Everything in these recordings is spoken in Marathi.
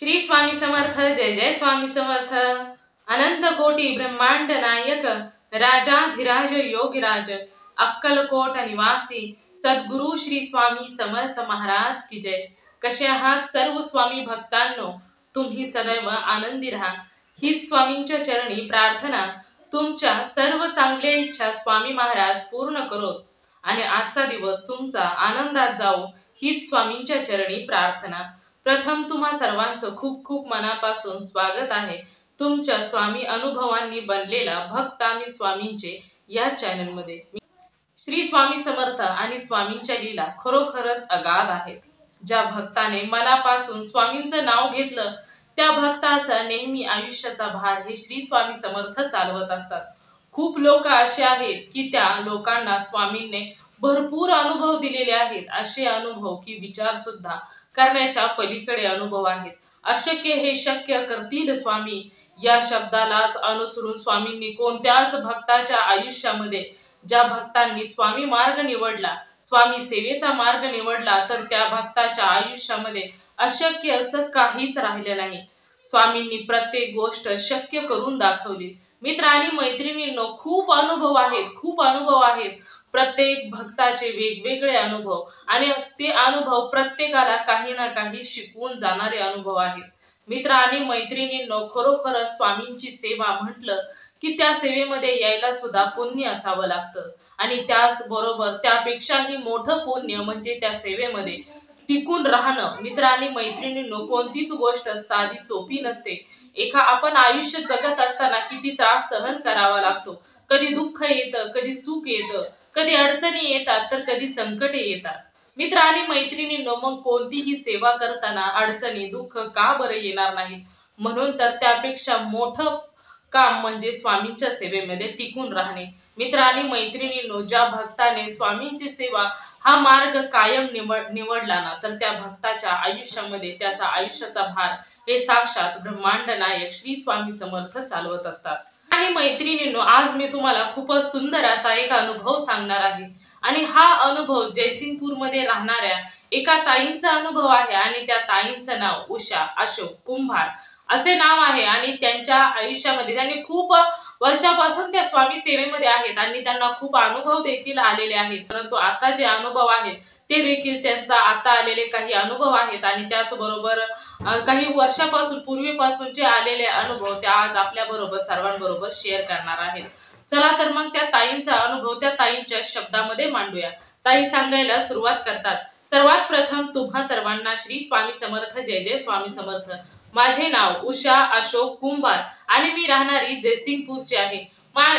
श्री स्वामी समर्थ। जय जय स्वामी समर्थ। अनंत कोटी ब्रह्मांड नायक राजाधिराज योगीराज अक्कलकोट निवासी सद्गुरु श्री स्वामी समर्थ महाराज की जय। कसे आहात सर्व स्वामी भक्तांनो? तुम्ही सदैव आनंदी राहा हीच स्वामींच्या चरणी प्रार्थना। तुमच्या सर्व चांगल्या इच्छा स्वामी महाराज पूर्ण करोत आणि आजचा दिवस तुमचा आनंदात जाओ हीच स्वामींच्या चरणी प्रार्थना। प्रथम तुम्हा सर्वांचं खूप खूप मनापासून स्वागत आहे तुमच्या स्वामी अनुभवांनी बनलेला भक्त आम्ही स्वामींचे या चॅनल मध्ये। श्री स्वामी समर्थ आणि स्वामींच्या लीला खरोखरच अगाध आहेत। ज्या भक्ताने मनापासून स्वामींचं नाव घेतलं त्या भक्ताचा नेहमी आयुष्याचा भार हे श्री स्वामी समर्थ चालवत असतात। खूप लोक असे आहेत की त्या लोकांना स्वामींनी भरपूर अनुभव दिलेले आहेत, असे अनुभव की विचार सुद्धा करण्याच्या पलीकडे अनुभव आहेत। अशक्य हे शक्य करतील स्वामी या शब्दालाच अनुसरून स्वामींनी कोणत्याच भक्ताच्या आयुष्यामध्ये ज्या भक्तांनी स्वामी मार्ग निवडला, स्वामी सेवेचा मार्ग निवडला, तर त्या भक्ताच्या आयुष्यामध्ये अशक्य असं काहीच राहिलं नाही। स्वामींनी प्रत्येक गोष्ट शक्य करून दाखवली। मित्र आणि मैत्रिणींनो, खूप अनुभव आहेत प्रत्येक भक्ताचे वेगवेगळे अनुभव आणि ते अनुभव प्रत्येकाला काही ना काही शिकवून जाणारे अनुभव आहेत। मित्र आणि मैत्रिणींनो, खरोखरच स्वामींची सेवा म्हटलं की त्या सेवेमध्ये यायला सुद्धा पुण्य असावं लागतं आणि त्याचबरोबर त्यापेक्षाही मोठं पुण्य म्हणजे त्या सेवेमध्ये टिकून राहणं। मित्र आणि मैत्रिणींनो, कोणतीच गोष्ट साधी सोपी नसते। आपण आयुष्य जगत असताना किती त्रास सहन करावा लागतो। कधी दुःख येतं, कधी सुख येतं, कधी अडचणी येतात, तर कधी संकटे येतात। मित्र आणि मैत्रिणींनो, मग कोणतीही सेवा करताना अडचणी दुःख का बरं येणार नाहीत? म्हणून तर त्यापेक्षा मोठं काम म्हणजे स्वामींच्या सेवेमध्ये टिकून राहणे। मित्र आणि मैत्रिणींनो, ज्या भक्ताने स्वामींची सेवा हा मार्ग कायम निवडला ना, तर त्या भक्ताच्या आयुष्यामध्ये त्याचा आयुष्याचा भार हे साक्षात ब्रह्मांड नायक श्री स्वामी समर्थ चालवत असतात। आणि मैत्रिणींनो, आज मी तुम्हाला खूपच सुंदर असा एक अनुभव सांगणार आहे आणि हा अनुभव जयसिंगपूर मध्ये राहणाऱ्या एका ताईंचा अनुभव आहे आणि त्या ताईंचं नाव उषा अशोक कुंभार असे नाव आहे आणि त्यांच्या आयुष्यामध्ये त्यांनी खूप वर्षापासून त्या स्वामी सेवेमध्ये आहेत आणि त्यांना खूप अनुभव देखील आलेले आहेत। परंतु आता जे अनुभव आहेत ते देखील त्यांचा आता आलेले काही अनुभव आहेत आणि त्याचबरोबर काही वर्षापासून पूर्वीपासून जे आलेले अनुभव ते आज आपल्या बरोबर सर्वांबरोबर शेअर करणार आहेत। चला तर मग त्या ताईंचा अनुभव त्या ताईंच्या शब्दामध्ये मांडूया। ताई सांगायला सुरुवात करतात, सर्वात प्रथम तुम्हा सर्वांना श्री स्वामी समर्थ। जय जय स्वामी समर्थ। माझे नाव उषा अशोक कुंभार आणि मी राहणारी जयसिंगपूरची आहे।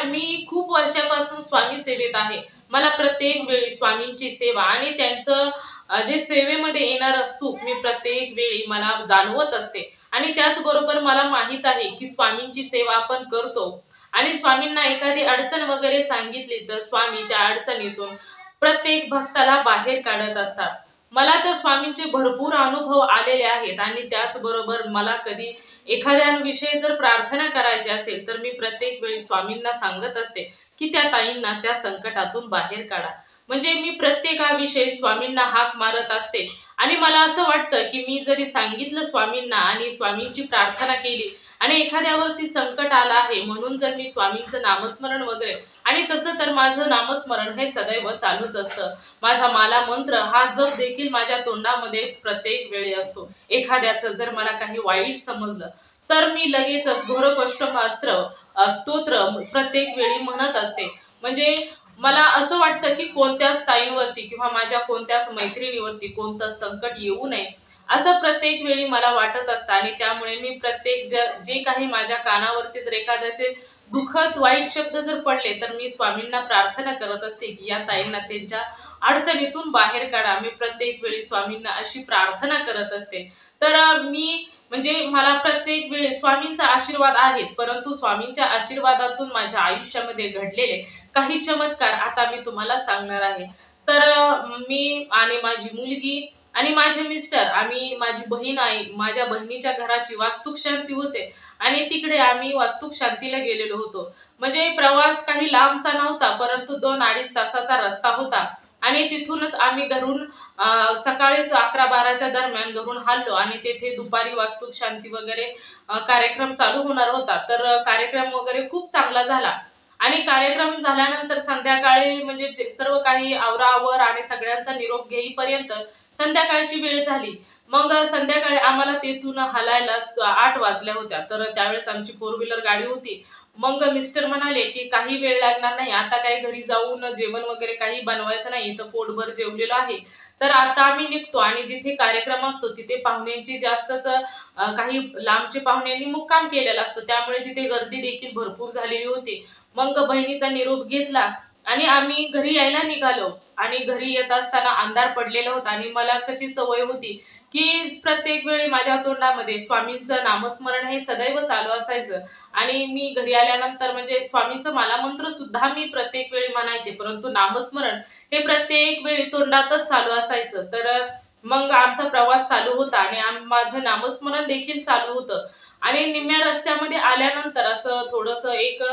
मी खूप वर्षापासून स्वामी सेवेत आहे। मला प्रत्येक वेळी स्वामींची सेवा आणि त्यांचं जे सेवेमध्ये येणार सुख मी प्रत्येक वेळी मला जाणवत असते आणि त्याचबरोबर मला माहित आहे की स्वामींची सेवा आपण करतो आणि स्वामींना एखादी अडचण वगैरे सांगितली तर स्वामी त्या अडचणीतून प्रत्येक भक्ताला बाहेर काढत असतात। मला तर स्वामींचे भरपूर अनुभव आलेले आहेत आणि त्याचबरोबर मला कधी एखाद्याविषयी जर प्रार्थना करायची असेल तर मी प्रत्येक वेळी स्वामींना सांगत असते की त्या ताईंना त्या संकटातून बाहेर काढा। म्हणजे मी प्रत्येकाविषयी स्वामींना हाक मारत असते आणि मला असं वाटतं की मी जरी सांगितलं स्वामींना आणि स्वामींची प्रार्थना केली आणि एखाद्यावरती संकट आलं आहे म्हणून जर मी स्वामींचं नामस्मरण वगैरे आणि तसं तर माझं नामस्मरण हे सदैव चालूच असतं। माझा माला मंत्र हा जप देखील माझ्या तोंडामध्ये प्रत्येक वेळी असतो। एखाद्याचं जर मला काही वाईट समजलं तर मी लगेचच घोरपष्टमास्त्र स्तोत्र प्रत्येक वेळी म्हणत असते। म्हणजे मला असं वाटतं की कोणत्याच ताईंवरती किंवा माझ्या कोणत्याच मैत्रिणीवरती कोणतं संकट येऊ नये असं प्रत्येक वेळी मला वाटत असतं आणि त्यामुळे मी प्रत्येक जे काही माझ्या कानावरती जर एखाद्याचे दुःखद वाईट शब्द जर पडले तर मी स्वामींना प्रार्थना करत असते की या ताईंना त्यांच्या अडचणीतून बाहेर काढा। मी प्रत्येक वेळी स्वामींना अशी प्रार्थना करत असते। तर मी म्हणजे मला प्रत्येक वेळी स्वामींचा आशीर्वाद आहेच, परंतु स्वामींच्या आशीर्वादातून माझ्या आयुष्यामध्ये घडलेले काही चमत्कार आता मी तुम्हाला सांगणार आहे। तर मी आणि माझी मुलगी आणि माझे मिस्टर आम्ही माझी बहीण आहे, माझ्या बहिणीच्या घराची वास्तुक शांती होते आणि तिकडे आम्ही वास्तुक शांतीला गेलेलो होतो। म्हणजे प्रवास काही लांबचा नव्हता, परंतु 2-2.5 तासाचा रस्ता होता आणि तिथूनच आम्ही घरून सकाळीच 11-12च्या दरम्यान घरून हललो आणि तेथे दुपारी वास्तू शांती वगैरे कार्यक्रम चालू होणार होता। तर कार्यक्रम वगैरे खूप चांगला झाला आणि कार्यक्रम झाल्यानंतर संध्याकाळी म्हणजे सर्व काही आवराआवर आणि सगळ्यांचा निरोप घेईपर्यंत संध्याकाळची वेळ झाली। मग संध्याकाळी आम्हाला तेथून हलायला 8 वाजल्या होत्या। तर त्यावेळेस आमची 4 व्हीलर गाडी होती। मग मिस्टर म्हणाले की काही वेळ लागणार नाही, आता काही घरी जाऊन जेवण वगैरे काही बनवायचं नाही, तर पोटभर जेवलेलो आहे, तर आता आम्ही निघतो आणि जिथे कार्यक्रम असतो तिथे पाहुण्यांची जास्तच काही लांबचे पाहुण्यांनी मुक्काम केलेला असतो, त्यामुळे तिथे गर्दी देखील भरपूर झालेली होती। मग बहिणीचा निरोप घेतला आणि आम्ही घरी यायला निघालो आणि घरी येत असताना अंधार पडलेला होता आणि मला कशी सवय होती की प्रत्येक वेळी माझ्या तोंडामध्ये स्वामींचं नामस्मरण हे सदैव चालू असायचं आणि मी घरी आल्यानंतर म्हणजे स्वामींचं मला मंत्र सुद्धा मी प्रत्येक वेळी म्हणायचे, परंतु नामस्मरण हे प्रत्येक वेळी तोंडातच चालू असायचं। तर मग आमचा प्रवास चालू होता आणि माझं नामस्मरण देखील चालू होतं आणि निम्म्या रस्त्यामध्ये आल्यानंतर असं थोडंसं एक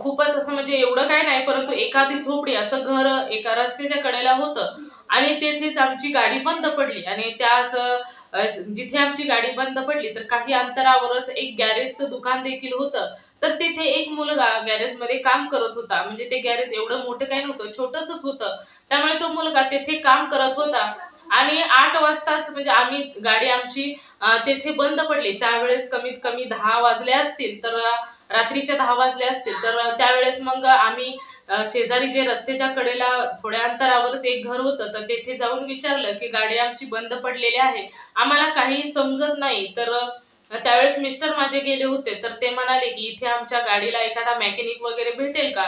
खूपच असं म्हणजे एवढं काय नाही, परंतु एखादी झोपडी असं घर एका रस्त्याच्या कडेला होतं आणि तेथेच आमची गाडी बंद पडली आणि त्याच जिथे आमची गाडी बंद पडली तर काही अंतरावरच एक गॅरेजचं दुकान देखील होतं। तर तिथे एक मुलगा गॅरेजमध्ये काम करत होता, म्हणजे ते गॅरेज एवढं मोठं काही नव्हतं, छोटंसंच होतं, त्यामुळे तो मुलगा तेथे काम करत होता आणि 8 वाजताच म्हणजे आम्ही गाडी आमची तेथे बंद पडली, त्यावेळेस कमीत कमी 10 वाजले असतील, तर रात्रीच्या 10 वाजले असतील, तर त्यावेळेस मग आम्ही शेजारी जे रस्त्याच्या कडेला थोड्या अंतरावरच एक घर होतं, तर तेथे जाऊन विचारलं की गाडी आमची बंद पडलेली आहे, आम्हाला काही समजत नाही। तर त्यावेळेस मिस्टर माझे गेले होते, तर ते म्हणाले की इथे आमच्या गाडीला एखादा मेकॅनिक वगैरे भेटेल का?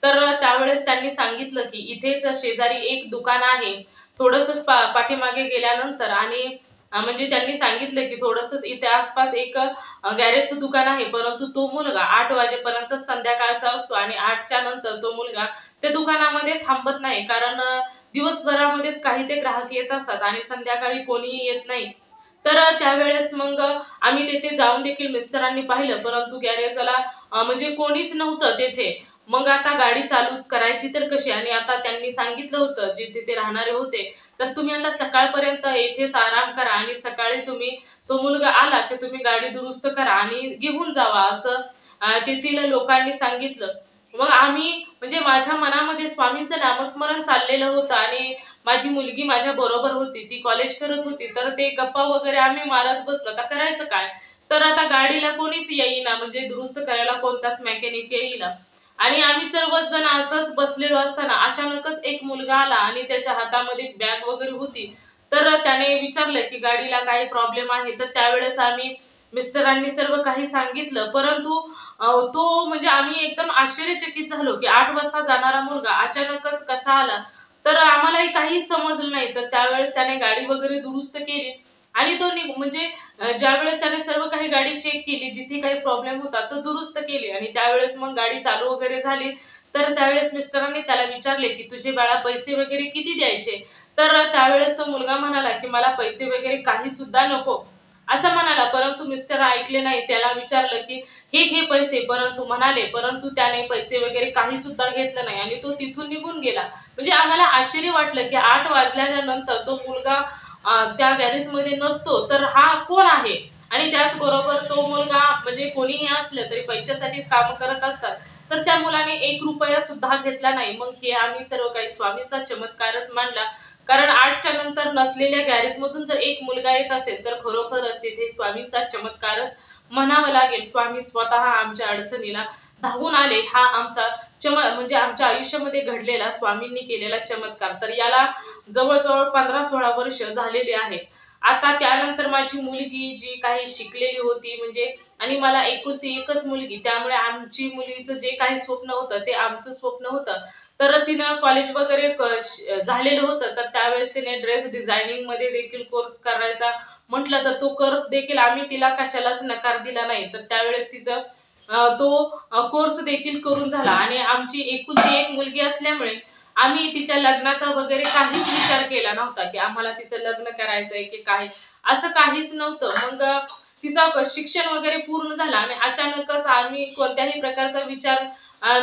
तर त्यावेळेस त्यांनी सांगितलं की इथेच शेजारी एक दुकान आहे, थोडंसंच पाठीमागे गेल्यानंतर आणि म्हणजे त्यांनी सांगितलं की थोडंसंच इथे आसपास एक गॅरेजचं दुकान आहे, परंतु तो मुलगा 8 वाजेपर्यंत संध्याकाळचा असतो आणि 8च्या नंतर तो मुलगा त्या दुकानामध्ये थांबत नाही, कारण दिवसभरामध्येच काही ते ग्राहक येत असतात आणि संध्याकाळी कोणीही येत नाही। तर त्यावेळेस मग आम्ही तेथे जाऊन देखील मिस्टरांनी पाहिलं, परंतु गॅरेजला म्हणजे कोणीच नव्हतं तेथे। मग आता गाडी चालू करायची तर कशी? आणि आता त्यांनी सांगितलं होतं जे तिथे राहणारे होते, तर तुम्ही आता सकाळपर्यंत येथेच आराम करा आणि सकाळी तुम्ही तो मुलगा आला की तुम्ही गाडी दुरुस्त करा आणि घेऊन जावा, असं तेथील लोकांनी सांगितलं। मग आम्ही म्हणजे माझ्या मनामध्ये स्वामींचं नामस्मरण चाललेलं होतं आणि माझी मुलगी माझ्या बरोबर होती, ती कॉलेज करत होती, तर ते गप्पा वगैरे आम्ही मारत बसलो, आता करायचं काय? तर आता गाडीला कोणीच येईना, म्हणजे दुरुस्त करायला कोणताच मेकॅनिक येईना आणि आम्ही सर्वच जण असंच बसलेलो असताना अचानकच एक मुलगा आला आणि त्याच्या हातामध्ये बॅग वगैरे होती, तर त्याने विचारलं की गाडीला काही प्रॉब्लेम आहे? तर त्यावेळेस आम्ही मिस्टरांनी सर्व काही सांगितलं, परंतु तो म्हणजे आम्ही एकदम आश्चर्यचकित झालो की 8 वाजता जाणारा मुलगा अचानकच कसा आला? तर आम्हालाही काही समजलं नाही। तर त्यावेळेस त्याने गाडी वगैरे दुरुस्त केली आणि तो म्हणजे ज्यावेळेस त्याने सर्व काही गाडी चेक केली, जिथे काही प्रॉब्लेम होता तो दुरुस्त केली आणि त्यावेळेस मग गाडी चालू वगैरे झाली। तर त्यावेळेस मिस्टरांनी त्याला विचारले की तुझे बाळा पैसे वगैरे किती द्यायचे? तर त्यावेळेस तो मुलगा म्हणाला की मला पैसे वगैरे काही सुद्धा नको, असं म्हणाला, परंतु मिस्टर ऐकले नाही, त्याला विचारलं की हे घे पैसे, परंतु त्याने पैसे वगैरे काही सुद्धा घेतलं नाही आणि तो तिथून निघून गेला। म्हणजे आम्हाला आश्चर्य वाटलं की 8 वाजल्यानंतर तो मुलगा त्या गॅरेजमध्ये नसतो, तर हा कोण आहे? आणि त्याचबरोबर तो मुलगा म्हणजे कोणीही असलं तरी पैशासाठीच काम करत असतात, तर त्या मुलाने 1 रुपया सुद्धा घेतला नाही। मग हे आम्ही सर्व काही स्वामींचा चमत्कारच मानला, कारण 8च्या नंतर नसलेल्या गॅरेजमधून जर एक मुलगा येत असेल तर खरोखरच तिथे स्वामींचा चमत्कारच म्हणावं लागेल। स्वामी स्वतः आमच्या अडचणीला धावून आले, हा आमचा म्हणजे आमच्या आयुष्यामध्ये घडलेला स्वामींनी केलेला चमत्कार। तर याला जवळजवळ 15-16 वर्ष झालेली आहेत। आता त्यानंतर माझी मुलगी जी काही शिकलेली होती म्हणजे आणि मला एकुलती एकच मुलगी, त्यामुळे आमची मुलीचं जे काही स्वप्न होतं ते आमचं स्वप्न होतं। तर तिनं कॉलेज वगैरे झालेलं होतं, तर त्यावेळेस तिने ड्रेस डिझायनिंग मध्ये देखील कोर्स करायचा म्हटलं, तर तो कोर्स देखील आम्ही तिला कशालाच नकार दिला नाही। तर त्यावेळेस तिचं तो कोर्स देखील करून झाला आणि आमची एकुलती एक मुलगी असल्यामुळे आम्ही तिच्या लग्नाचा वगैरे काहीच विचार केला नव्हता की आम्हाला तिचं लग्न करायचंय की काय, असं काहीच नव्हतं। मग तिचं शिक्षण वगैरे पूर्ण झालं आणि अचानकच आम्ही कोणत्याही प्रकारचा विचार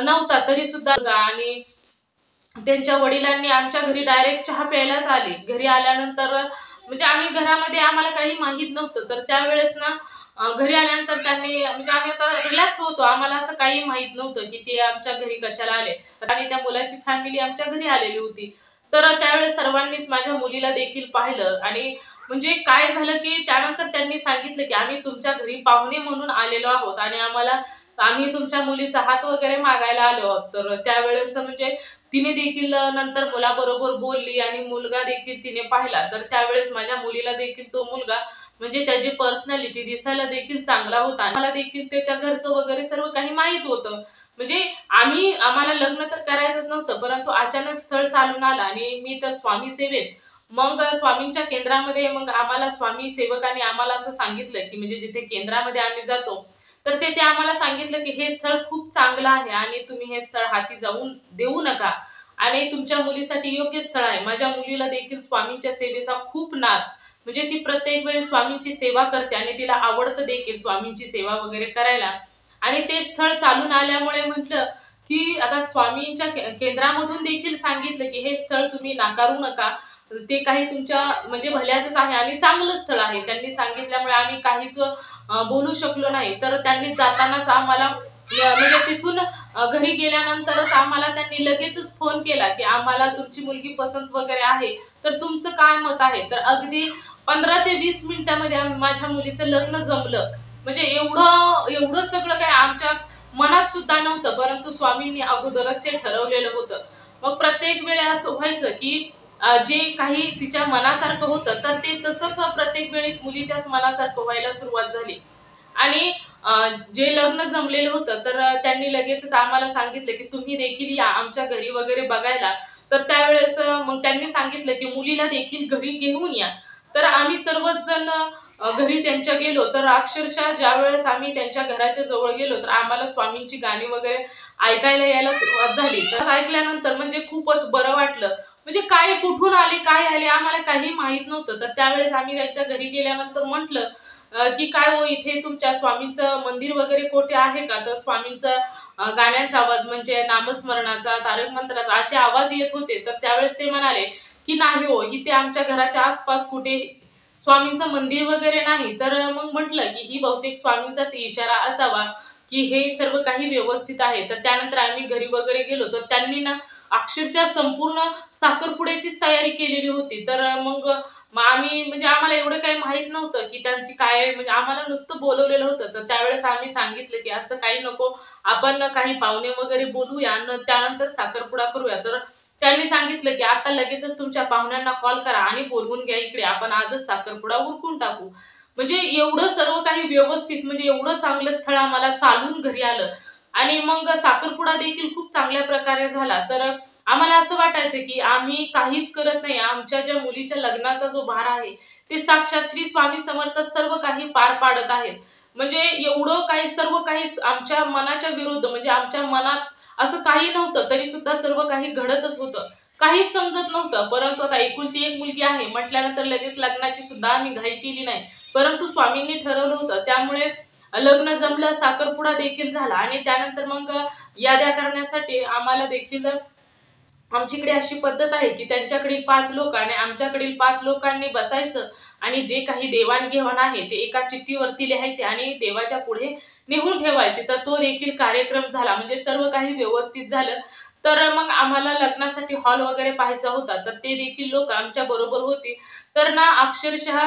नव्हता तरी सुद्धा आणि त्यांच्या वडिलांनी आमच्या घरी डायरेक्ट चहा प्यायलाच आले. घरी आल्यानंतर म्हणजे आम्ही घरामध्ये आम्हाला काही माहीत नव्हतं. तर त्यावेळेस ना घरी आल्यानंतर त्यांनी म्हणजे आम्ही आता रिलॅक्स होतो. आम्हाला असं काही माहीत नव्हतं की ते आमच्या घरी कशाला आले. आणि त्या मुलाची फॅमिली आमच्या घरी आलेली होती. तर त्यावेळेस सर्वांनीच माझ्या मुलीला देखील पाहिलं आणि म्हणजे काय झालं की त्यानंतर त्यांनी सांगितलं की आम्ही तुमच्या घरी पाहुणे म्हणून आलेलो आहोत आणि आम्ही तुमच्या मुलीचा हात वगैरे मागायला आलो आहोत. तर त्यावेळेस म्हणजे तिने देखील नंतर मुलाबरोबर बोलली आणि मुलगा देखील तिने पाहिला. तर त्यावेळेस माझ्या मुलीला देखील तो मुलगा म्हणजे त्याची पर्सनॅलिटी दिसायला देखील चांगला होता. मला देखील त्याच्या घरचं वगैरे सर्व काही माहीत होतं. म्हणजे आम्हाला लग्न तर करायचंच नव्हतं, परंतु अचानक स्थळ चालून आलं आणि मी तर स्वामी सेवेत. मग स्वामींच्या केंद्रामध्ये मग आम्हाला स्वामी सेवकांनी आम्हाला असं सांगितलं, की म्हणजे जिथे केंद्रामध्ये आम्ही जातो, तर ते आम्हाला सांगितलं, की हे स्थळ खूप चांगलं आहे आणि तुम्ही हे स्थळ हाती जाऊन देऊ नका आणि तुमच्या मुलीसाठी योग्य स्थळ आहे. माझ्या मुलीला देखील स्वामींच्या सेवेचा खूप नाद, म्हणजे ती प्रत्येक वेळी स्वामींची सेवा करते आणि तिला आवडतं देखील स्वामींची सेवा वगैरे करायला. आणि ते स्थळ चालून आल्यामुळे म्हटलं, की आता स्वामींच्या केंद्रामधून देखील सांगितलं, की हे स्थळ तुम्ही नाकारू नका. ते काही तुमच्या म्हणजे भल्याचंच आहे आणि चांगलं स्थळ आहे. त्यांनी सांगितल्यामुळे आम्ही काहीच बोलू शकलो नाही. तर त्यांनी जातानाच आम्हाला म्हणजे तिथून घरी गेल्यानंतरच आम्हाला त्यांनी लगेचच फोन केला, की आम्हाला तुमची मुलगी पसंत वगैरे आहे. तर तुमचं काय मत आहे? तर अगदी 15 ते 20 मिनिटामध्ये माझ्या मुलीचं लग्न जमलं. म्हणजे एवढं एवढं सगळं काही आमच्या मनात सुद्धा नव्हतं, परंतु स्वामींनी अगोदरच ते ठरवलेलं होतं. मग प्रत्येक वेळी असं व्हायचं, की जे काही तिच्या मनासारखं होतं, तर ते तसंच प्रत्येक वेळी मुलीच्याच मनासारखं व्हायला सुरुवात झाली. आणि जे लग्न जमलेलं होतं, तर त्यांनी लगेचच आम्हाला सांगितलं, की तुम्ही देखील या आमच्या घरी वगैरे बघायला. तर त्यावेळेस मग त्यांनी सांगितलं, की मुलीला देखील घरी घेऊन या. तर आम्ही सर्वच जण घरी त्यांच्या गेलो. तर अक्षरशः ज्यावेळेस आम्ही त्यांच्या घराच्या जवळ गेलो, तर आम्हाला स्वामींची गाणी वगैरे ऐकायला यायला सुरुवात झाली. तर ऐकल्यानंतर म्हणजे खूपच बरं वाटलं. म्हणजे काय कुठून आले, काय आले आम्हाला काही माहीत नव्हतं. तर त्यावेळेस आम्ही त्यांच्या घरी गेल्यानंतर म्हटलं, की "काय हो इथे तुमच्या स्वामींचं मंदिर वगैरे कुठे आहे का?" तर स्वामींचं गाण्यांचा आवाज म्हणजे नामस्मरणाचा, तारक मंत्राचा असे आवाज येत होते. तर त्यावेळेस ते म्हणाले, की "नाही हो, इथे आमच्या घराच्या आसपास कुठे स्वामींचं मंदिर वगैरे नाही." तर मग म्हटलं, की ही बहुतेक स्वामींचाच इशारा असावा, की हे सर्व काही व्यवस्थित आहे. तर त्यानंतर आम्ही घरी वगैरे गेलो. तर त्यांनी ना अक्षरशः संपूर्ण साखरपुड्याचीच तयारी केलेली होती. तर मग आम्ही म्हणजे आम्हाला एवढं काही माहीत नव्हतं, की त्यांची काय म्हणजे आम्हाला नुसतं बोलवलेलं होतं. तर त्यावेळेस आम्ही सांगितलं, की असं काही नको, आपण काही पाहुणे वगैरे बोलवूया आणि त्यानंतर साखरपुडा करूया. तर त्यांनी सांगितलं, की "आता लगेचच तुमच्या पाहुण्यांना कॉल करा आणि बोलवून घ्या इकडे. आपण आजच साखरपुडा उरकून टाकू." म्हणजे एवढं सर्व काही व्यवस्थित म्हणजे एवढं चांगलं स्थळ आम्हाला चालून घरी आलं आणि मग साखरपुडा देखील खूप चांगल्या प्रकारे झाला. तर आम्हाला असं वाटायचं, की आम्ही काहीच करत नाही. आमच्या ज्या मुलीच्या लग्नाचा जो भार आहे, ते साक्षात श्री स्वामी समर्थ सर्व काही पार पाडत आहेत. म्हणजे एवढं काही सर्व काही आमच्या मनाच्या विरुद्ध म्हणजे आमच्या मनात असं काही नव्हतं, तरी सुद्धा सर्व काही घडतच होतं. काहीच समजत नव्हतं. परंतु आता एकुलती एक मुलगी आहे म्हटल्यानंतर लगेच लग्नाची सुद्धा आम्ही घाई केली नाही. परंतु स्वामींनी ठरवलं होतं. त्यामुळे लग्न जमलं, साखरपुडा देखील झाला आणि त्यानंतर मग याद्या करण्यासाठी आम्हाला देखील आमच्याकडे अशी पद्धत आहे, की त्यांच्याकडील 5 लोक आणि आमच्याकडील 5 लोकांनी बसायचं आणि जे काही देवाण-घेवाण आहे, ते एका चिठ्ठीवरती लिहायचे आणि देवाच्या पुढे नेऊन ठेवायचे. तर तो देखील कार्यक्रम झाला. म्हणजे सर्व काही व्यवस्थित झालं. तर मग आम्हाला लग्नासाठी हॉल वगैरे पाहायचा होता. तर ते देखील लोकं आमच्या बरोबर होती. तर ना अक्षरशः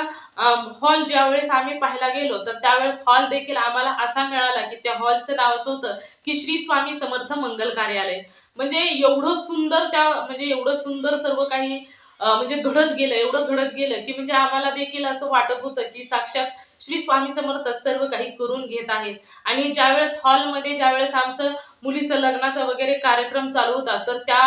हॉल ज्यावेळेस आम्ही पाहायला गेलो, तर त्यावेळेस हॉल देखील आम्हाला असा मिळाला, की त्या हॉलचं नाव असं होतं, की श्री स्वामी समर्थ मंगल कार्यालय. म्हणजे एवढं सुंदर म्हणजे एवढं सुंदर सर्व काही म्हणजे घडत गेलं, एवढं घडत गेलं, की म्हणजे आम्हाला देखील असं वाटत होतं, की साक्षात श्री स्वामी समर्थच सर्व काही करून घेत आहेत. आणि ज्यावेळेस हॉलमध्ये ज्यावेळेस आमचं मुलीचं लग्नाचा वगैरे कार्यक्रम चालू होता, तर त्या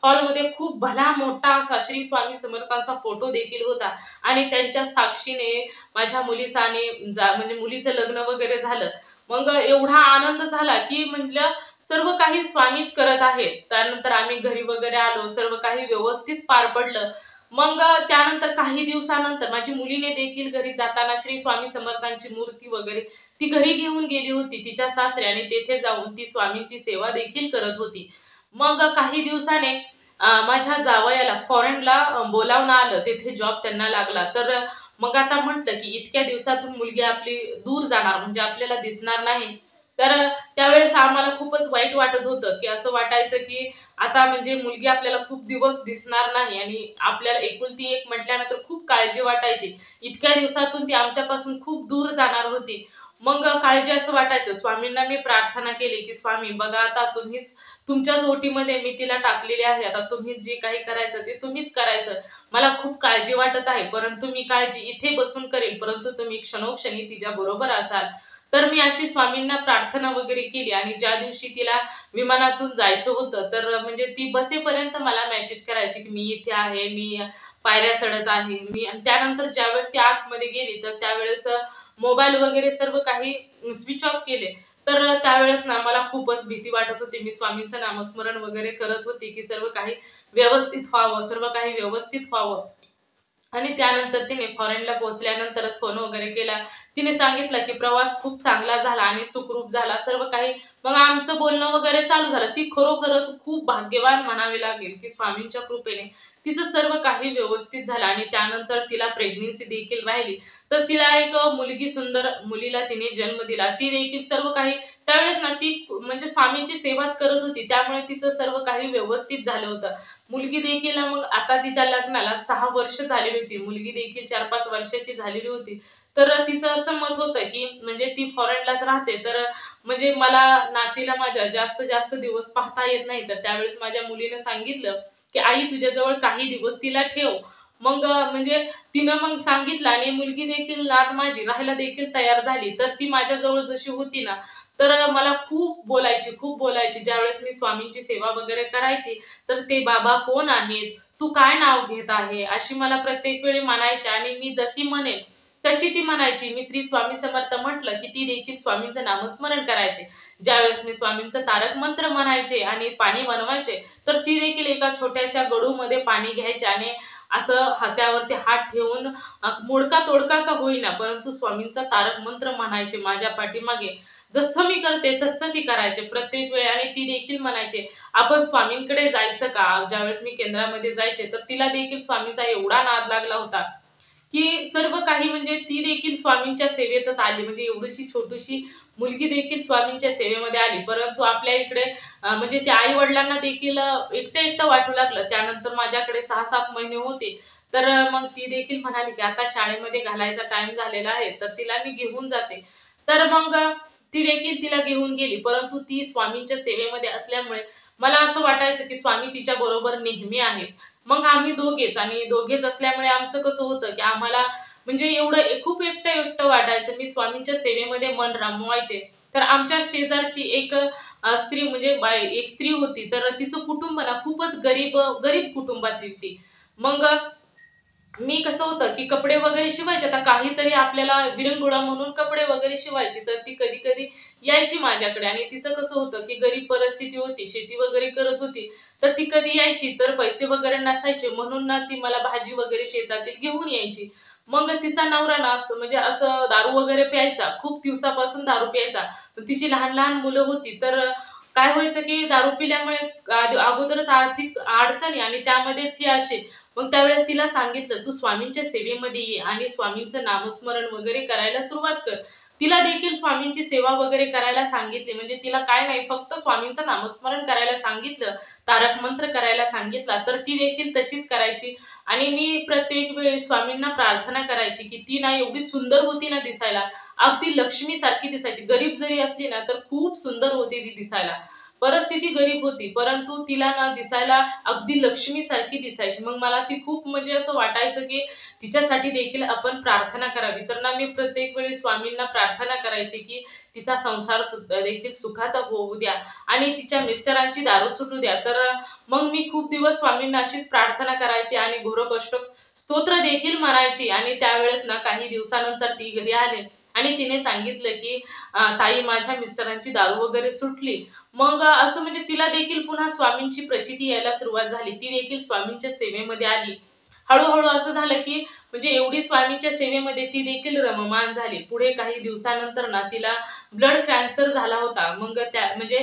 हॉलमध्ये खूप भला मोठा असा श्री स्वामी समर्थांचा फोटो देखील होता आणि त्यांच्या साक्षीने माझ्या मुलीचा आणि म्हणजे मुलीचं लग्न वगैरे झालं. मग एवढा आनंद झाला, की म्हटलं सर्व काही स्वामीच करत आहेत. त्यानंतर आम्ही घरी वगैरे आलो. सर्व काही व्यवस्थित पार पडलं. मग त्यानंतर काही दिवसानंतर माझी मुलीने देखील घरी जाताना श्री स्वामी समर्थांची मूर्ती वगैरे ती घरी घेऊन गेली होती तिच्या सासरी आणि तेथे जाऊन ती स्वामींची सेवा देखील करत होती. मग काही दिवसाने माझ्या जावयाला फॉरेनला बोलावणं आलं, तिथे जॉब त्यांना लागला. तर मग आता म्हटलं की इतक्या दिवसातून मुलगी आपली दूर जाणार म्हणजे आपल्याला दिसणार नाही. तर त्यावेळेस आम्हाला खूपच वाईट वाटत होतं, की असं वाटायचं की आता म्हणजे मुलगी आपल्याला खूप दिवस दिसणार नाही आणि आपल्याला एकुलती एक म्हटल्यानंतर खूप काळजी वाटायची. इतक्या दिवसातून ती आमच्यापासून खूप दूर जाणार होती. मग काळजी असं वाटायचं. स्वामींना मी प्रार्थना केली, की "स्वामी बघा आता तुम्हीच तुमच्याच ओटीमध्ये मी तिला टाकलेली आहे. आता तुम्ही जे काही करायचं ते तुम्हीच करायचं. मला खूप काळजी वाटत आहे, परंतु मी काळजी इथे बसून करेल, परंतु तुम्ही क्षणोक्षणी तिच्याबरोबर असाल." तर मी अशी स्वामींना प्रार्थना वगैरे केली आणि ज्या दिवशी तिला विमानातून जायचं होतं, तर म्हणजे ती बसेपर्यंत मला मेसेज करायची, की "मी इथे आहे, मी पायऱ्या चढत आहे." आणि त्यानंतर ज्यावेळेस ती आतमध्ये गेली, तर त्यावेळेस मोबाईल वगैरे सर्व काही स्विच ऑफ केले. तर त्यावेळेस ना मला खूपच भीती वाटत होती. मी स्वामींचं नामस्मरण वगैरे करत होती, की सर्व काही व्यवस्थित व्हावं, सर्व काही व्यवस्थित व्हावं. आणि त्यानंतर तिने फॉरेनला पोहोचल्यानंतर फोन वगैरे केला. तिने सांगितलं, की प्रवास खूप चांगला झाला आणि सुखरूप झाला सर्व काही. मग आमचं बोलणं वगैरे चालू झालं. ती खरोखरच खूप भाग्यवान म्हणावी लागेल, की स्वामींच्या कृपेने तिचं सर्व काही व्यवस्थित झालं आणि त्यानंतर तिला प्रेग्नन्सी देखील राहिली. तर तिला एक मुलगी सुंदर मुलीला तिने जन्म दिला. ती देखील सर्व काही त्यावेळेस ना ती म्हणजे स्वामींची सेवाच करत होती. त्यामुळे तिचं सर्व काही व्यवस्थित झालं होतं. मुलगी देखील मग आता तिच्या लग्नाला 6 वर्ष झालेली होती. मुलगी देखील 4-5 वर्षाची झालेली होती. तर तिचं असं मत होतं, की म्हणजे ती फॉरेनलाच राहते. तर म्हणजे मला नातीला माझ्या जास्त दिवस पाहता येत नाही. तर त्यावेळेस माझ्या मुलीनं सांगितलं, की "आई तुझ्याजवळ काही दिवस तिला ठेव." मग म्हणजे तिनं मग सांगितलं आणि मुलगी देखील नात माझी राहायला देखील तयार झाली. तर ती माझ्याजवळ जशी होती ना, तर मला खूप बोलायची, खूप बोलायची. ज्यावेळेस मी स्वामींची सेवा वगैरे करायची, तर ते बाबा कोण आहेत? तू काय नाव घेत आहे? अशी मला प्रत्येक वेळी म्हणायची आणि मी जशी म्हणेन तशी ती म्हणायची. मी श्री स्वामी समर्थ म्हटलं, की ती देखील स्वामींचं नामस्मरण करायचे. ज्यावेळेस मी स्वामींचं तारक मंत्र म्हणायचे आणि पाणी बनवायचे, तर ती देखील एका छोट्याशा गडूमध्ये पाणी घ्यायची आणि असं हातावरती हात ठेवून मोडका-तोडका का होईना, परंतु स्वामींचा तारक मंत्र म्हणायचे माझ्या पाठीमागे. जसं मी करते तसं ती करायचे प्रत्येक वेळी आणि ती देखील म्हणायचे, "आपण स्वामींकडे जायचं का?" ज्यावेळेस मी केंद्रामध्ये जायचे, तर तिला देखील स्वामींचा एवढा नाद लागला होता, की सर्व काही म्हणजे ती देखील स्वामींच्या सेवेतच आली. म्हणजे एवढीशी छोटीशी मुलगी देखील स्वामींच्या सेवेमध्ये आली. परंतु आपल्या इकडे म्हणजे त्या आई-वडिलांना देखील एकटं-एकटं वाटू लागलं. त्यानंतर माझ्याकडे 6-7 महिने होते. तर मग ती देखील म्हणाली, की "आता शाळेमध्ये घालायचा टाईम झालेला आहे, तर तिला मी घेऊन जाते." तर मग ती देखील तिला घेऊन गेली. परंतु ती स्वामींच्या सेवेमध्ये असल्यामुळे मला असं वाटायचं, की स्वामी तिच्याबरोबर नेहमी आहेत. मग आम्ही दोघेच आणि दोघेच असल्यामुळे आमचं कसं होतं, की आम्हाला म्हणजे एवढं खूप एकटं-एकटं वाटायचं. मी स्वामींच्या सेवेमध्ये मन रमवायचे. तर आमच्या शेजारची एक स्त्री म्हणजे एक स्त्री होती. तर तिचं कुटुंब ना खूपच गरीब कुटुंबातील ती. मग मी कसं होतं, की कपडे वगैरे शिवायचे. आता काहीतरी आपल्याला विरंगुळा म्हणून कपडे वगैरे शिवायची. तर ती कधी-कधी यायची माझ्याकडे आणि तिचं कसं होतं, की गरीब परिस्थिती होती, शेती वगैरे करत होती. तर ती कधी यायची, तर पैसे वगैरे नसायचे म्हणून ना ती मला भाजी वगैरे शेतातील घेऊन यायची. मग तिचा नवरा ना असं म्हणजे असं दारू वगैरे प्यायचा. खूप दिवसापासून दारू प्यायचा. तिची लहान-लहान मुलं होती. तर काय व्हायचं, की दारू पिल्यामुळे अगोदरच आर्थिक अडचणी आणि त्यामध्येच हे असे मग त्यावेळेस तिला सांगितलं, "तू स्वामींच्या सेवेमध्ये ये आणि स्वामींचं नामस्मरण वगैरे करायला सुरुवात कर." तिला देखील स्वामींची सेवा वगैरे करायला सांगितली. म्हणजे तिला काय नाही, फक्त स्वामींचं नामस्मरण करायला सांगितलं, तारक मंत्र करायला सांगितला, तर ती देखील तशीच करायची. आणि मी प्रत्येक वेळी स्वामींना प्रार्थना करायची, की ती ना एवढी सुंदर होती ना दिसायला, अगदी लक्ष्मीसारखी दिसायची. गरीब जरी असली ना, तर खूप सुंदर होती ती दिसायला. परिस्थिती गरीब होती, परंतु तिला ना दिसायला अगदी लक्ष्मीसारखी दिसायची. मग मला ती खूप म्हणजे असं वाटायचं, की तिच्यासाठी देखील आपण प्रार्थना करावी. तर ना मी प्रत्येक वेळी स्वामींना प्रार्थना करायची, की तिचा संसार सुद्धा देखील सुखाचा होऊ द्या आणि तिच्या मिस्टरांची दारू सुटू द्या. तर मग मी खूप दिवस स्वामींना अशीच प्रार्थना करायची आणि घोरकष्ट स्तोत्र देखील म्हणायची आणि त्यावेळेस ना काही दिवसानंतर ती घरी आली आणि तिने सांगितलं, की "ताई माझ्या मिस्टरांची दारू वगैरे सुटली." मग असं म्हणजे तिला देखील पुन्हा स्वामींची प्रचिती यायला सुरुवात झाली. ती देखील स्वामींच्या सेवेमध्ये आली. हळू-हळू असं झालं, की म्हणजे एवढी स्वामींच्या सेवेमध्ये ती देखील रममाण झाली. पुढे काही दिवसानंतर ना तिला ब्लड कॅन्सर झाला होता. मग त्या म्हणजे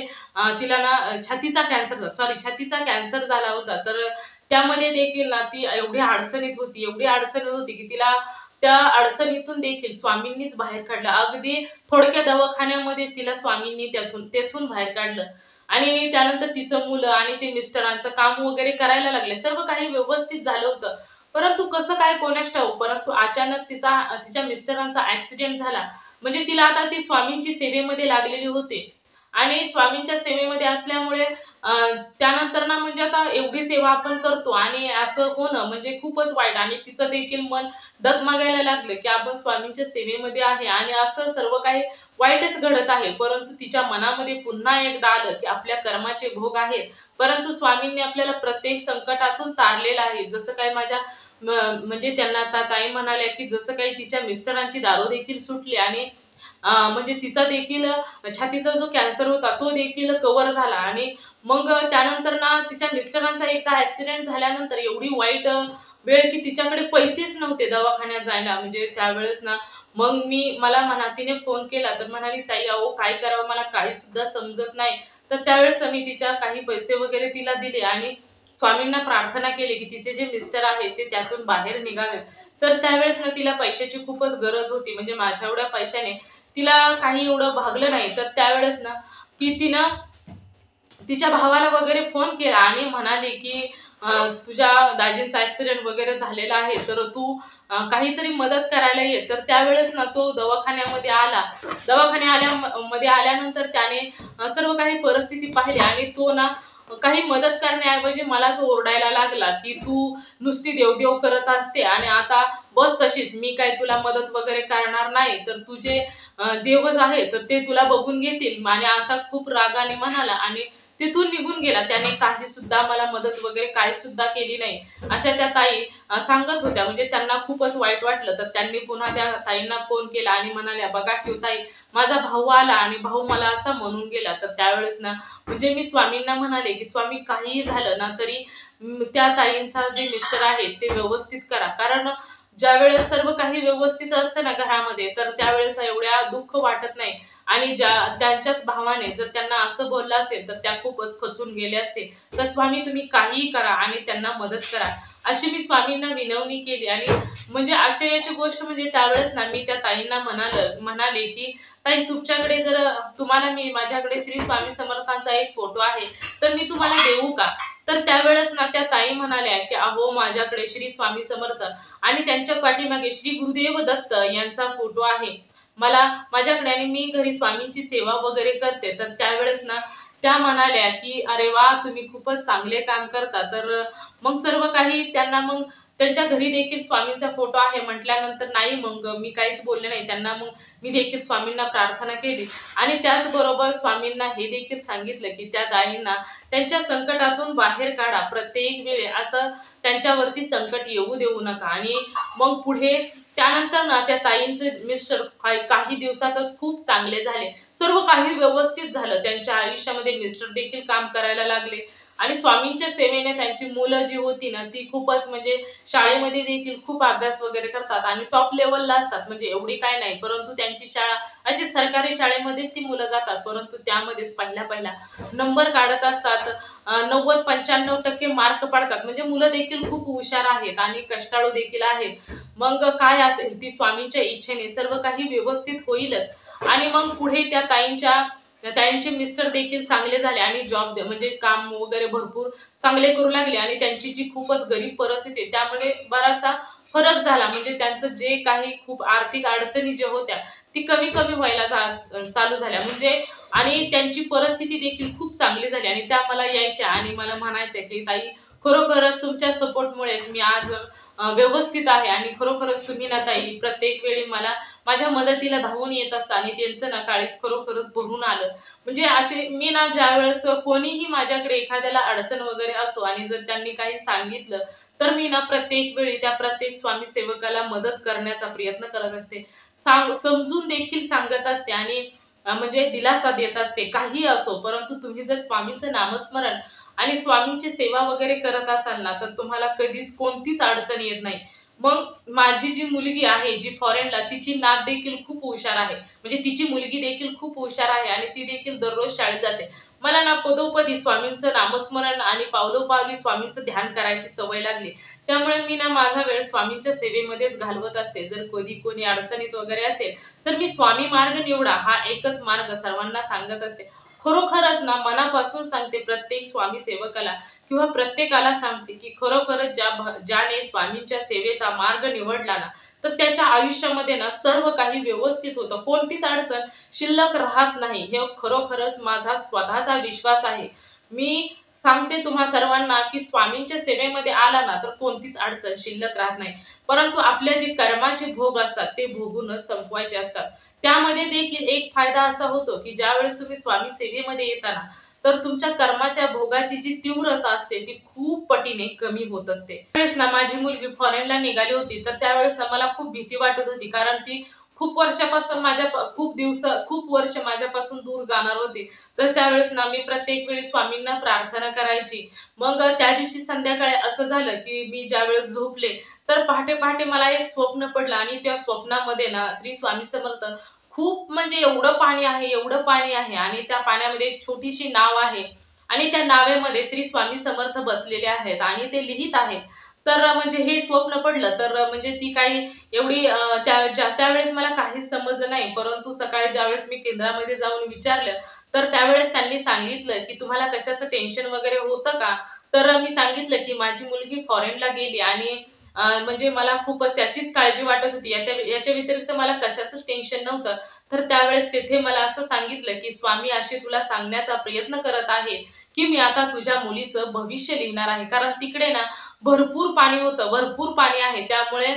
तिला ना छातीचा कॅन्सर झाला होता. तर त्यामध्ये देखील ना ती एवढी अडचणीत होती की तिला त्या अडचणीतून देखील स्वामींनीच बाहेर काढलं. अगदी थोडक्या दवाखान्यामध्येच तिला स्वामींनी तेथून बाहेर काढलं. आणि त्यानंतर तिचं मुलं आणि ते मिस्टरांचं काम वगैरे करायला लागले. सर्व काही व्यवस्थित झालं होतं. परंतु कसं काय कोणास ठाऊक, परंतु अचानक तिच्या मिस्टरांचा ॲक्सिडेंट झाला. म्हणजे तिला आता ती स्वामींची सेवेमध्ये लागलेली होती आणि स्वामींच्या सेवेमध्ये असल्यामुळे त्यानंतर ना म्हणजे आता एवढी सेवा आपण करतो आणि असं होणं म्हणजे खूपच वाईट. आणि तिचं देखील मन डगमगायला लागलं की आपण स्वामींच्या सेवेमध्ये आहे आणि असं सर्व काही वाईटच घडत आहे. परंतु तिच्या मनामध्ये पुन्हा एकदा आलं की आपल्या कर्माचे भोग आहेत, परंतु स्वामींनी आपल्याला प्रत्येक संकटातून तारलेलं आहे. जसं काय म्हणजे त्यांना आता ताई म्हणाल्या की जसं काही तिच्या मिस्टरांची दारू देखील सुटली आणि म्हणजे तिचा देखील छातीचा जो कॅन्सर होता तो देखील कव्हर झाला. आणि मग त्यानंतर ना तिच्या मिस्टरांचा एकदा ॲक्सिडेंट झाल्यानंतर एवढी वाईट वेळ की तिच्याकडे पैसेच नव्हते दवाखान्यात जायला. म्हणजे त्यावेळेस ना मग तिने फोन केला तर म्हणाली, ताई अहो काय करावं मला काही सुद्धा समजत नाही. तर त्यावेळेस मी तिच्या काही पैसे वगैरे तिला दिले आणि स्वामींना प्रार्थना केली की तिचे जे मिस्टर आहेत ते त्यातून बाहेर निघावेत. तर त्यावेळेस ना तिला पैशाची खूपच गरज होती. म्हणजे माझ्या एवढ्या पैशाने तिला काही एवढं भागलं नाही. तर त्यावेळेस ना की तिनं तिच्या भावाला वगैरे फोन केला आणि म्हणाली की तुझ्या दाजींचा ॲक्सिडेंट वगैरे झालेला आहे तर तू काहीतरी मदत करायला ये. तर त्यावेळेस ना तो दवाखान्यामध्ये आला. दवाखान्यामध्ये आल्यानंतर त्याने सर्व काही परिस्थिती पाहिली आणि तो ना काही मदत करण्याऐवजी मलाच ओरडायला लागला की तू नुसती देवदेव करत असते आणि आता बस तशीच, मी काय तुला मदत वगैरे करणार नाही. तर तुझे देवच आहे तर ते तुला बघून घेतील. आणि असा खूप रागाने म्हणाला आणि तिथून निघून गेला. त्याने काही सुद्धा मला मदत वगैरे काही सुद्धा केली नाही, अशा त्या ताई सांगत होत्या. म्हणजे त्यांना खूपच वाईट वाटलं. तर त्यांनी पुन्हा त्या ताईंना फोन केला आणि म्हणाल्या, बघा की ताई माझा भाऊ आला आणि भाऊ मला असा म्हणून गेला. तर त्यावेळेस ना म्हणजे मी स्वामींना म्हणाले की स्वामी काहीही झालं ना तरी त्या ताईंचा जे मिस्टर आहेत ते व्यवस्थित करा. कारण ज्यावेळेस सर्व काही व्यवस्थित असतं ना घरामध्ये तर त्यावेळेस एवढ्या दुःख वाटत नाही. आणि त्यांच्याच भावाने जर त्यांना असं बोललं असेल तर त्या खूपच खचून गेले असते. तर स्वामी तुम्ही काहीही करा आणि त्यांना मदत करा, अशी मी स्वामींना विनवणी केली. आणि म्हणजे आश्चर्याची गोष्ट म्हणजे त्यावेळेस ना मी त्या ताईंना म्हणाले की ताई तुमच्याकडे जर माझ्याकडे श्री स्वामी समर्थांचा एक फोटो आहे तर मी तुम्हाला देऊ का? तर त्यावेळेस ना त्या ताई म्हणाल्या की अहो माझ्याकडे श्री स्वामी समर्थ आणि त्यांच्या पाठीमागे श्री गुरुदेव दत्त यांचा फोटो आहे माझ्याकडे आणि मी घरी स्वामींची सेवा वगैरे करते. तर त्यावेळेस ना त्या म्हणाल्या की अरे वा तुम्ही खूपच चांगले काम करता. तर मग सर्व काही त्यांना मग त्यांच्या घरी देखील स्वामींचा फोटो आहे म्हटल्यानंतर नाही मग मी काहीच बोलले नाही त्यांना. मग मी देखील स्वामींना प्रार्थना केली आणि त्याचबरोबर स्वामींना हे देखील सांगितलं की त्या ताईंना त्यांच्या संकटातून बाहेर काढा. प्रत्येक वेळी असं त्यांच्यावरती संकट येऊ देऊ नका. आणि मग पुढे त्यानंतर ना त्या ताईंचे मिस्टर काही दिवसातच खूप चांगले झाले. सर्व काही व्यवस्थित झालं त्यांच्या आयुष्यामध्ये. मिस्टर देखील काम करायला लागले आणि स्वामींच्या सेवेने त्यांची मुलं जी होती ना ती खूपच म्हणजे शाळेमध्ये देखील खूप अभ्यास वगैरे करतात आणि टॉप लेवलला असतात. म्हणजे एवढी काय नाही, परंतु त्यांची शाळा अशी सरकारी शाळेमध्येच ती मुलं जातात, परंतु त्यामध्येच पहिला नंबर काढत असतात. 90-95% मार्क पडतात. म्हणजे मुलं देखील खूप हुशार आहेत आणि कष्टाळू देखील आहेत. मग काय असेल ती स्वामींच्या इच्छेने सर्व काही व्यवस्थित होईलच. आणि मग पुढे त्या ताईंचे मिस्टर देखील चांगले झाले आणि जॉब म्हणजे काम वगैरे भरपूर चांगले करू लागले आणि त्यांची जी खूपच गरीब परिस्थिती त्यामुळे बराचसा फरक झाला. म्हणजे त्यांचं जे काही खूप आर्थिक अडचणी ज्या होत्या ती कमी कमी व्हायला चालू झाल्या. म्हणजे आणि त्यांची परिस्थिती देखील खूप चांगली झाली. आणि त्या मला यायच्या आणि मला म्हणायच्या की ताई खरोखरच तुमच्या सपोर्टमुळेच मी आज व्यवस्थित आहे आणि खरोखरच तुम्ही ना ताई प्रत्येक वेळी मला माझ्या मदतीला धावून येत असता आणि त्यांचं ना काळीज खरोखरच भरून आलं. म्हणजे असे मी ना ज्यावेळेस कोणीही माझ्याकडे एखाद्याला अडचण वगैरे असो आणि जर त्यांनी काही सांगितलं तर मी ना प्रत्येक वेळी त्या प्रत्येक स्वामी सेवकाला मदत करण्याचा प्रयत्न करत असते. समजून देखील सांगत असते आणि म्हणजे दिलासा देत असते. काही असो, परंतु तुम्ही जर स्वामींचं नामस्मरण आणि स्वामींची सेवा वगैरे करत असाल ना तर तुम्हाला कधीच कोणतीच अडचण येत नाही. मग माझी जी मुलगी आहे जी फॉरेनला, तिची नात देखील खूप हुशार आहे. म्हणजे तिची मुलगी देखील खूप हुशार आहे आणि ती देखील दररोज शाळेत जाते. मला ना पदोपदी स्वामींचं नामस्मरण आणि पावलोपावली स्वामींचं ध्यान करायची सवय लागली. त्यामुळे मी ना माझा वेळ स्वामींच्या सेवेमध्येच घालवत असते. जर कधी कोणी अडचणीत वगैरे असेल, तर मी स्वामी मार्ग निवडा हा एकच मार्ग सर्वांना सांगत असते. खरोखरच ना मनापासून सांगते प्रत्येक स्वामी सेवकाला किंवा प्रत्येकाला सांगते, की खरोखरच ज्याने स्वामींच्या सेवेचा मार्ग निवडला ना, तर त्याच्या आयुष्यामध्ये ना सर्व काही व्यवस्थित होतं. कोणतीच अडचण शिल्लक राहत नाही. हे खरोखरच माझा स्वतःचा विश्वास आहे. मी सांगते तुम्हा सर्वांना, की स्वामींच्या सेवेमध्ये आला ना, तर कोणतीच अडचण शिल्लक राहत नाही. परंतु आपले जे कर्माचे भोग असतात, ते भोगूनच संपवायचे असतात. त्यामध्ये देखील एक फायदा असा होतो, की ज्यावेळेस तुम्ही स्वामी सेवेमध्ये येता ना, तर तुमच्या कर्माच्या भोगाची जी तीव्रता असते ती खूप पटीने कमी होत असते. त्यावेळेस ना माझी मुलगी फॉरेनला निघाली होती, तर त्यावेळेस ना मला खूप भीती वाटत होती, कारण ती खूप वर्षापासून खूप वर्ष माझ्यापासून दूर जाणार होती. तर त्यावेळेस ना मी प्रत्येक वेळी स्वामींना प्रार्थना करायची. मग त्या दिवशी संध्याकाळी असं झालं, की मी ज्यावेळेस झोपले, तर पहाटे पहाटे मला एक स्वप्न पडलं आणि त्या स्वप्नामध्ये ना श्री स्वामी समर्थ खूप म्हणजे एवढं पाणी आहे, एवढं पाणी आहे आणि त्या पाण्यामध्ये एक छोटीशी नाव आहे आणि त्या नावेमध्ये श्री स्वामी समर्थ बसलेले आहेत आणि ते लिहित आहेत. तर म्हणजे हे स्वप्न पडलं, तर म्हणजे ती काही एवढी त्यावेळेस मला काहीच समजलं नाही. परंतु सकाळी ज्यावेळेस मी केंद्रामध्ये जाऊन विचारलं, तर त्यावेळेस त्यांनी सांगितलं, की "तुम्हाला कशाचं टेन्शन वगैरे होतं का?" तर मी सांगितलं, की "माझी मुलगी फॉरेनला गेली आणि म्हणजे मला खूपच त्याचीच काळजी वाटत होती. याच्या व्यतिरिक्त मला कशाचंच टेन्शन नव्हतं." तर त्यावेळेस तेथे मला असं सांगितलं, की "स्वामी असे तुला सांगण्याचा प्रयत्न करत आहे, की मी आता तुझ्या मुलीचं भविष्य लिहिणार आहे." कारण तिकडे ना भरपूर पाणी होतं, भरपूर पाणी आहे. त्यामुळे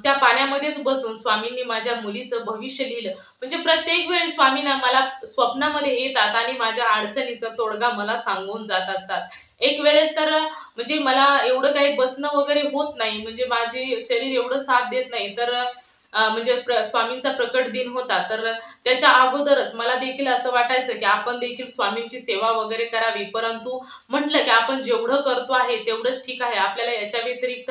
त्या पाण्यामध्येच बसून स्वामींनी माझ्या मुलीचं भविष्य लिहिलं. म्हणजे प्रत्येक वेळी स्वामी ना मला स्वप्नामध्ये येतात आणि माझ्या अडचणीचा तोडगा मला सांगून जात असतात. एक वेळेस तर म्हणजे मला एवढं काही बसणं वगैरे होत नाही, म्हणजे माझे शरीर एवढं साथ देत नाही. तर म्हणजे स्वामींचा प्रकट दिन होता. तर त्याच्या अगोदरच मला देखील असं वाटायचं, की आपण देखील स्वामींची सेवा वगैरे करावी. परंतु म्हटलं, की आपण जेवढं करतो आहे तेवढंच ठीक आहे. आपल्याला याच्या व्यतिरिक्त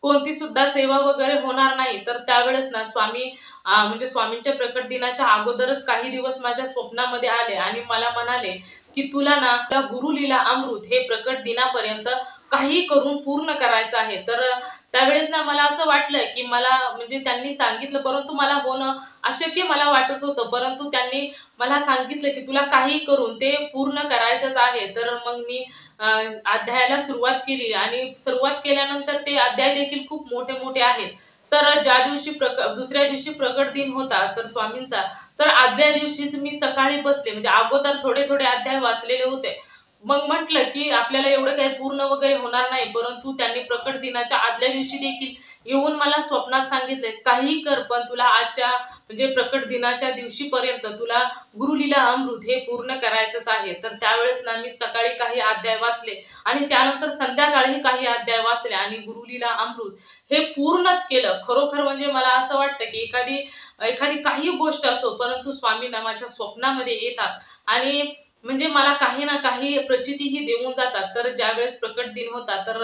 कोणती सुद्धा सेवा वगैरे होणार नाही. तर त्यावेळेस ना स्वामी म्हणजे स्वामींच्या प्रकट दिनाच्या अगोदरच काही दिवस माझ्या स्वप्नामध्ये आले आणि मला म्हणाले, की "तुला ना त्या गुरुलीला अमृत हे प्रकट दिनापर्यंत काहीही करून पूर्ण करायचं आहे." तर त्यावेळेस ना मला असं वाटलं, की मला म्हणजे त्यांनी सांगितलं, परंतु मला होणं अशक्य मला वाटत होतं. परंतु त्यांनी मला सांगितलं, की "तुला काहीही करून ते पूर्ण करायचंच आहे." तर मग मी अध्यायाला सुरुवात केली आणि सुरुवात केल्यानंतर ते अध्याय देखील खूप मोठे-मोठे आहेत. तर दुसऱ्या दिवशी प्रकट दिन होता तर स्वामींचा. तर आदल्या दिवशीच मी सकाळी बसले, म्हणजे अगोदर थोडे-थोडे अध्याय वाचलेले होते. मग म्हटलं, की आपल्याला एवढं काही पूर्ण वगैरे होणार नाही. परंतु त्यांनी प्रकट दिनाच्या आदल्या दिवशी देखील येऊन मला स्वप्नात सांगितले, "काहीही कर, पण तुला आजच्या म्हणजे प्रकट दिनाच्या दिवशीपर्यंत तुला गुरुलीला अमृत हे पूर्ण करायचंच आहे." तर त्यावेळेस ना मी सकाळी काही अध्याय वाचले आणि त्यानंतर संध्याकाळी काही अध्याय वाचले आणि गुरुलीला अमृत हे पूर्णच केलं. खरोखर म्हणजे मला असं वाटतं, की एखादी एखादी काहीही गोष्ट असो, परंतु स्वामी ना माझ्या स्वप्नामध्ये येतात आणि म्हणजे मला काही ना काही प्रचितीही देऊन जातात. तर ज्यावेळेस प्रकट दिन होता, तर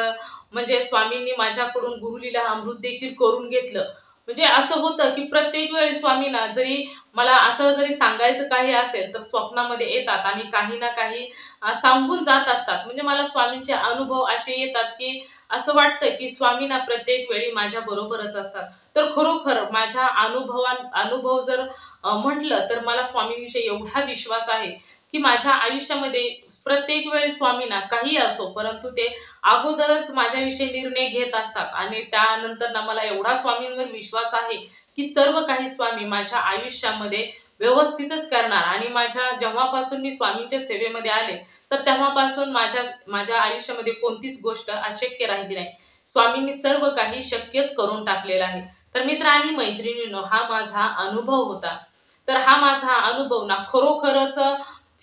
म्हणजे स्वामींनी माझ्याकडून गुरुलीला अमृत देखील करून घेतलं. म्हणजे असं होतं, की प्रत्येक वेळी स्वामी ना जरी मला असं जरी सांगायचं काही असेल, तर स्वप्नामध्ये येतात आणि काही ना काही सांगून जात असतात. म्हणजे मला स्वामींचे अनुभव असे येतात, की असं वाटतं, की स्वामी ना प्रत्येक वेळी माझ्या बरोबरच असतात. तर खरोखर माझ्या अनुभव जर म्हटलं, तर मला स्वामींविषयी एवढा विश्वास आहे, की माझ्या आयुष्यामध्ये प्रत्येक वेळी स्वामी ना काहीही असो, परंतु ते अगोदरच माझ्याविषयी निर्णय घेत असतात आणि त्यानंतर ना मला एवढा स्वामींवर विश्वास आहे, की सर्व काही स्वामी माझ्या आयुष्यामध्ये व्यवस्थितच करणार आणि जेव्हापासून मी स्वामींच्या सेवेमध्ये आले, तर तेव्हापासून माझ्या माझ्या आयुष्यामध्ये कोणतीच गोष्ट अशक्य राहिली नाही. स्वामींनी सर्व काही शक्यच करून टाकलेलं आहे. तर मित्र आणि मैत्रिणींनो, हा माझा अनुभव होता. तर हा माझा अनुभव ना खरोखरच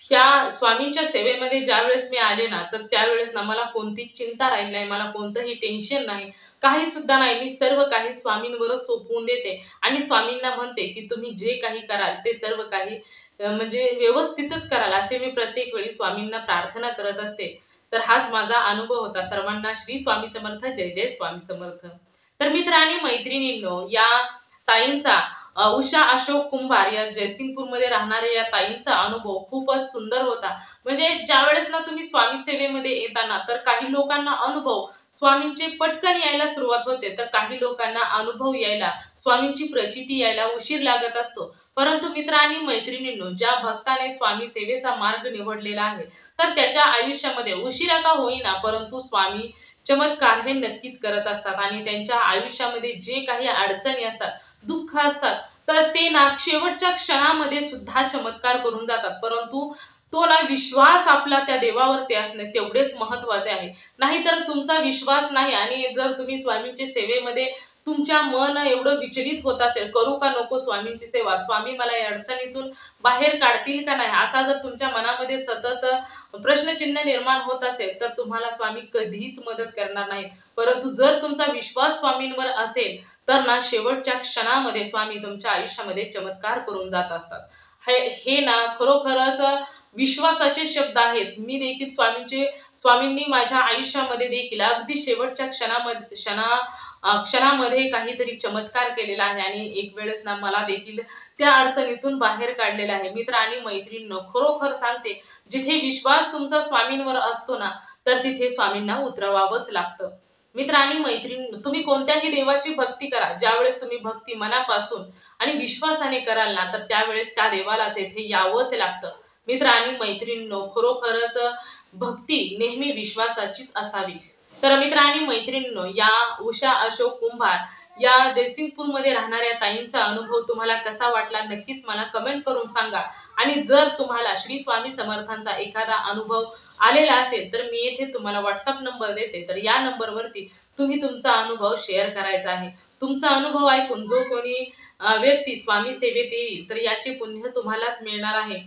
ह्या स्वामींच्या सेवेमध्ये ज्यावेळेस मी आले ना, तर त्यावेळेस ना मला कोणतीच चिंता राहिली नाही, मला कोणतंही टेन्शन नाही, काही सुद्धा नाही. मी सर्व काही स्वामींवरच सोपवून देते आणि स्वामींना म्हणते, की तुम्ही जे काही कराल ते सर्व काही म्हणजे व्यवस्थितच कराल, असे मी प्रत्येक वेळी स्वामींना प्रार्थना करत असते. तर हाच माझा अनुभव होता. सर्वांना श्री स्वामी समर्थ. जय जय स्वामी समर्थ. तर मित्र आणि मैत्रिणींनो, या ताईंचा उषा अशोक कुंभार या जयसिंगपूरमध्ये राहणाऱ्या या ताईंचा अनुभव खूपच सुंदर होता. म्हणजे ज्यावेळेस ना तुम्ही स्वामी सेवेमध्ये येताना, तर काही लोकांना अनुभव स्वामींचे पटकन यायला सुरुवात होते, तर काही लोकांना अनुभव यायला, स्वामींची प्रचिती यायला उशीर लागत असतो. परंतु मित्र आणि मैत्रिणींनो, ज्या भक्ताने स्वामी सेवेचा मार्ग निवडलेला आहे, तर त्याच्या आयुष्यामध्ये उशिरा का होईना, परंतु स्वामी चमत्कार हे नक्कीच करत असतात. आणि त्यांच्या आयुष्यामध्ये जे काही अडचणी असतात, दुःख असतात, तर ते ना शेवटच्या क्षणामध्ये सुद्धा चमत्कार करून जातात. परंतु तो ना विश्वास आपला त्या देवावरती असणे तेवढेच महत्वाचे आहे. नाहीतर तुमचा विश्वास नाही आणि जर तुम्ही स्वामींच्या सेवेमध्ये तुमच्या मन एवढं विचलित होत असेल, करू का नको स्वामींची सेवा, स्वामी मला या अडचणीतून बाहेर काढतील का नाही, असा जर तुमच्या मनामध्ये सतत प्रश्नचिन्ह निर्माण होत असेल, तर तुम्हाला स्वामी कधीच मदत करणार नाहीत. परंतु जर तुमचा विश्वास स्वामींवर असेल, तर ना शेवटच्या क्षणामध्ये स्वामी तुमच्या आयुष्यामध्ये चमत्कार करून जात असतात. हे हे ना खरोखरच विश्वासाचे शब्द आहेत. मी देखील स्वामींनी माझ्या आयुष्यामध्ये देखील अगदी शेवटच्या क्षणामध्ये काहीतरी चमत्कार केलेला आहे आणि एक वेळेस ना मला देखील त्या अडचणीतून बाहेर काढलेलं आहे. मित्र आणि मैत्रिणींनो, खरोखर सांगते, जिथे विश्वास तुमचा स्वामींवर असतो ना, तर तिथे स्वामींना उतरवावंच लागतं. मित्र आणि मैत्रिणींनो, तुम्ही कोणत्याही देवाची भक्ती करा. ज्यावेळेस तुम्ही भक्ती मनापासून आणि विश्वासाने कराल ना, तर त्यावेळेस त्या देवाला तेथे यावंच लागतं. मित्र आणि मैत्रिणींनो, खरोखरच भक्ती नेहमी विश्वासाचीच असावी. तर मित्र आणि मैत्रिणींनो, या उषा अशोक कुंभार या जयसिंगपूरमध्ये राहणाऱ्या ताईंचा अनुभव तुम्हाला कसा वाटला, नक्कीच मला कमेंट करून सांगा. आणि जर तुम्हाला श्री स्वामी समर्थांचा एखादा अनुभव आलेला असेल, तर मी येथे तुम्हाला व्हॉट्सअप नंबर देते, तर या नंबरवरती तुम्ही तुमचा अनुभव शेअर करायचा आहे. तुमचा अनुभव ऐकून जो कोणी व्यक्ती स्वामी सेवेत येईल, तर याचे पुण्य तुम्हालाच मिळणार आहे.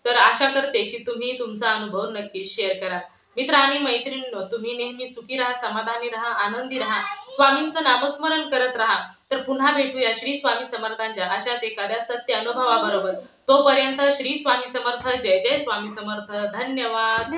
तर आशा करते की तुम्ही तुमचा अनुभव नक्की शेअर करा. मित्र आणि मैत्रिणींनो, तुम्ही नेहमी सुखी राहा, समाधानी राहा, आनंदी राहा, स्वामींचं नामस्मरण करत राहा. तर पुन्हा भेटूया श्री स्वामी समर्थांच्या अशाच एखाद्या सत्य अनुभवाबरोबर. तोपर्यंत श्री स्वामी समर्थ. जय जय स्वामी समर्थ. धन्यवाद.